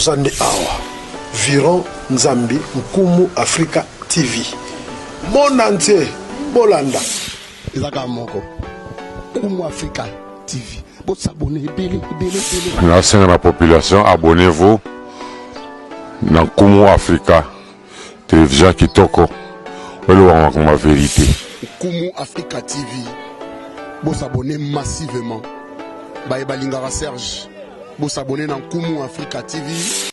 Tozande Awa, Viron Nzambi, Nkumu Africa TV. Mon entier, Bolanda. Ezaka moko. Nkumu Africa TV. Bon s'abonner, Merci à la population, abonnez-vous dans Nkumu Africa télévision Kitoko. Voilà ma vérité. Nkumu Africa TV. Bon s'abonner massivement. Baye Balingara Serge. Bon s'abonner dans Nkumu Africa TV.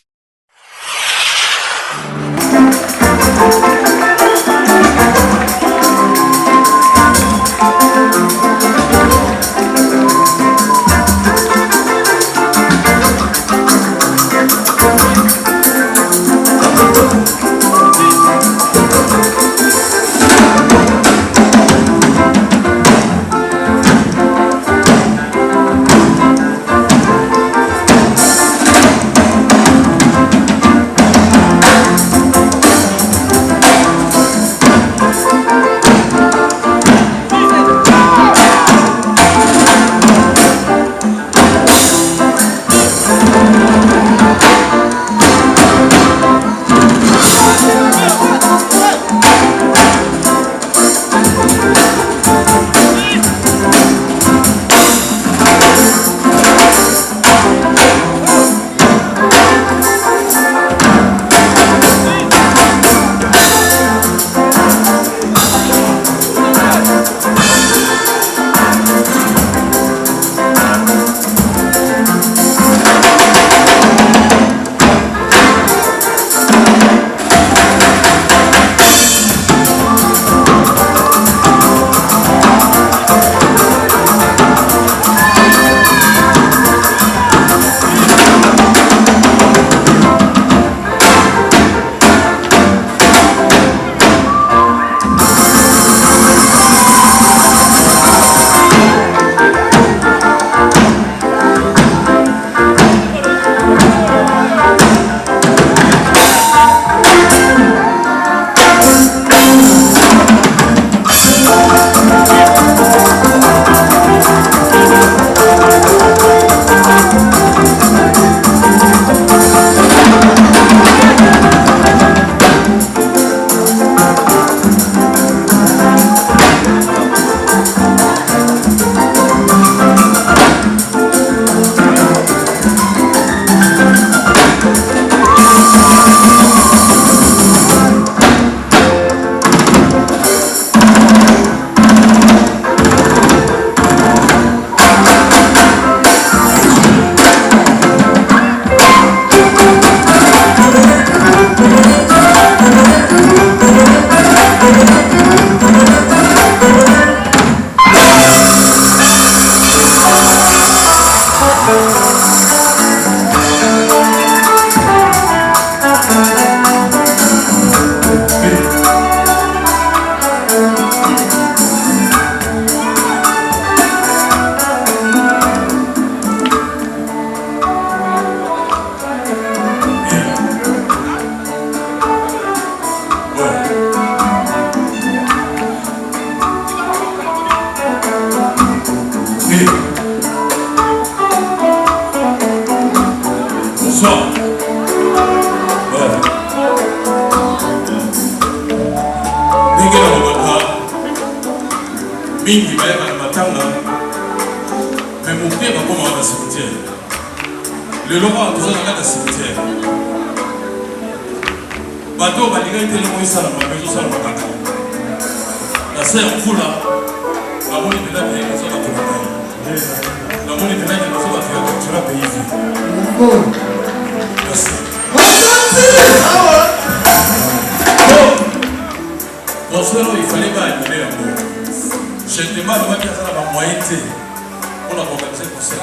mingi bayaka na matanga me moke bakoma na cimetière lelo kaka toza na kati ya cimetière bato balingai te longo esala mabe ezosala makaka na se ya mvula namoni mpena te baza bato na ngai namoni mpena te baza bato ya cultura paysi merci Bonsoir, il fallait pas animer un peu. Je ne demande pas qu'il y a la moyenne pour organiser le concert.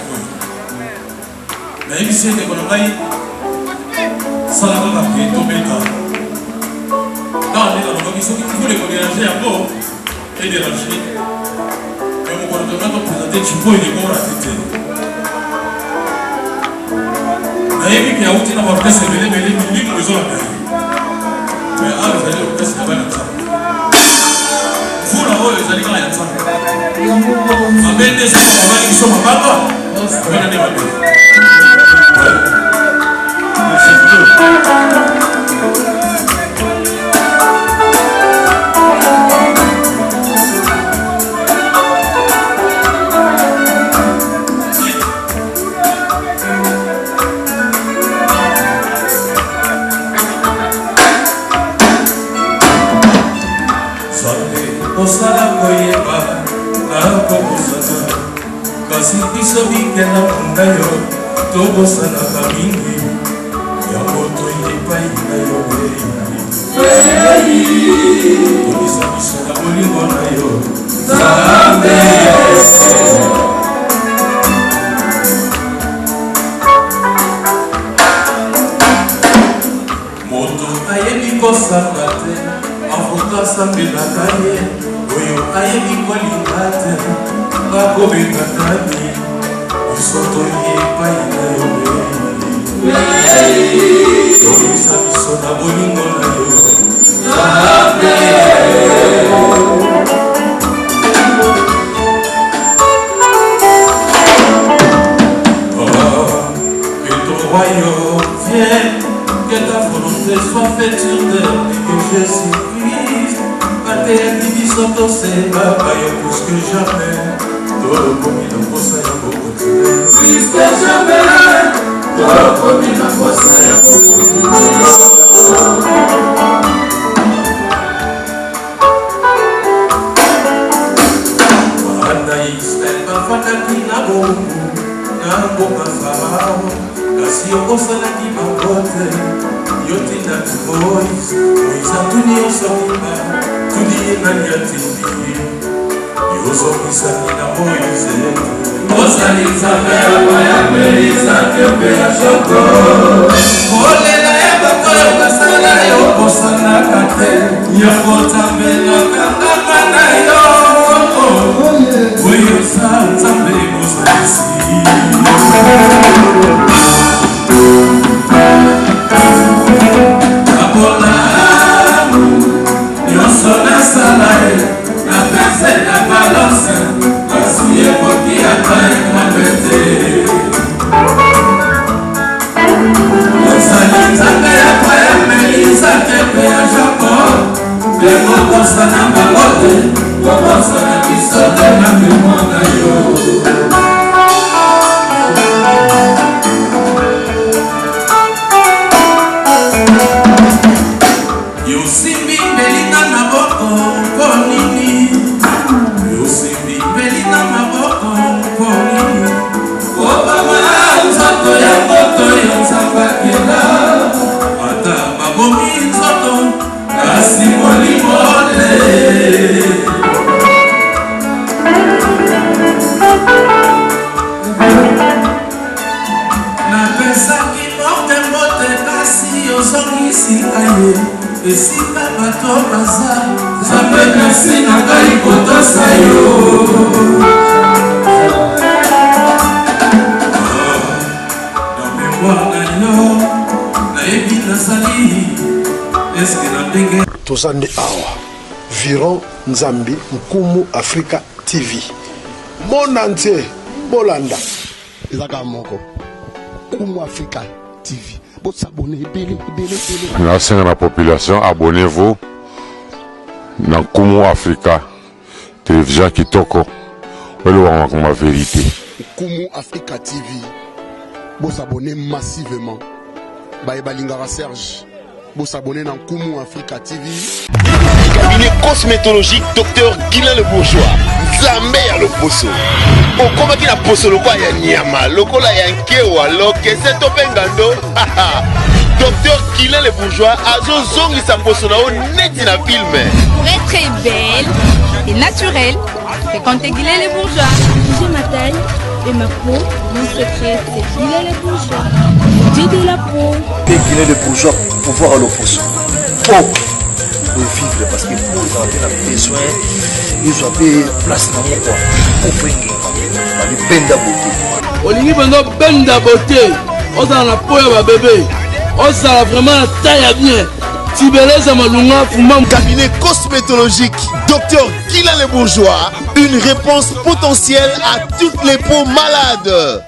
Mais il s'est dit qu'on a eu ça là dans la tomber là. Dans les organisations qui voulaient déranger un peu et déranger. Mais mon coordonnateur présenté Chipo et les morts à tête. Mais il y a aussi dans ma presse et les milliers de gens. Mais ah, vous allez au presse de la banane. Les aliments ya nzambe mabende ça mabaki so mabaka on a des mabende osala koyeba na kokosana kasi biso bikena munda yo tokosanaka mingi yango toyi epai na yo tobisa biso na bolingo na yo Nzambe moto ayebi kosanga te avoka asambelaka ye oyo ayebi kolinga te akobengaka ni biso toyi epai na yo tobisa biso na bolingo na yo Nzambe viens, que ta volonté soit faite sur terre et que Jésus Christ Pater Divisoto c'est Papa yo plus que jamais Todo commis dans posa ya beaucoup plus que jamais Todo commis dans posa ya beaucoup Anaïs elle va fataki na bongo na bonga farao kasi okosalaki bangote yotindaki moïse atuni osokiba tuni ye nani atindi yozokisaki na moïse osali nzambe abayambelisaki mpe ya shoko kolela ya bato oyo basala yo kosalaka te yango nzambe nakangaka na yo oyo sa nzambe ekosalisi Apolamu nyonso nasala ye napese na balance kasi ekoki ata emabe te osali nzambe ya bayamelisaki mpe ya jacob mpe kokosana bango te kokosana biso te na memo na yo Yosimbi belina na boko konini Yosimbi belina na boko konini Obama nzoto ya moto yo nzambakela Ata babomi nzoto kasi molimo te Napesaki moke mbote kasi ozongisi aye esika bato baza nzambe kasi na ngai kotosa yo na memoire na yo nayebi nazali eske na ndenge tozandi awa Viron Nzambi Nkumu Africa TV monde entier bolanda ezaka moko Nkumu Africa TV Nasenga na population, abonnez-vous dans Nkumu Africa télévision kitoko wale ma vérité. Nkumu Africa TV, vous abonnez massivement. Baïbalingara Serge, vous abonnez dans Nkumu Africa TV. Cabinet cosmétologique Dr Guilain le Bourgeois. Nzambe ya le poso. Okoma ki na poso loko ya nyama, loko la ya nkewa, lokese to pengando. Dr Guilain le Bourgeois azo zongi sa poso na o neti na film. Pour être très belle et naturelle, fréquentez Guilain le Bourgeois. J'ai ma taille et ma peau, mon secret c'est Guilain le Bourgeois. Dieu de la peau. Guilain le Bourgeois pour voir le poso. Pour vivre parce que pour ils ont besoin, ils ont place dans mon corps. Pour faire des benda beauté. Olingi bendo benda beauté. Oza na poya ba bébé. Oza vraiment taille bien. Tibeleza malunga fuma. Cabinet cosmétologique Dr Guilain le Bourgeois. Une réponse potentielle à toutes les peaux malades.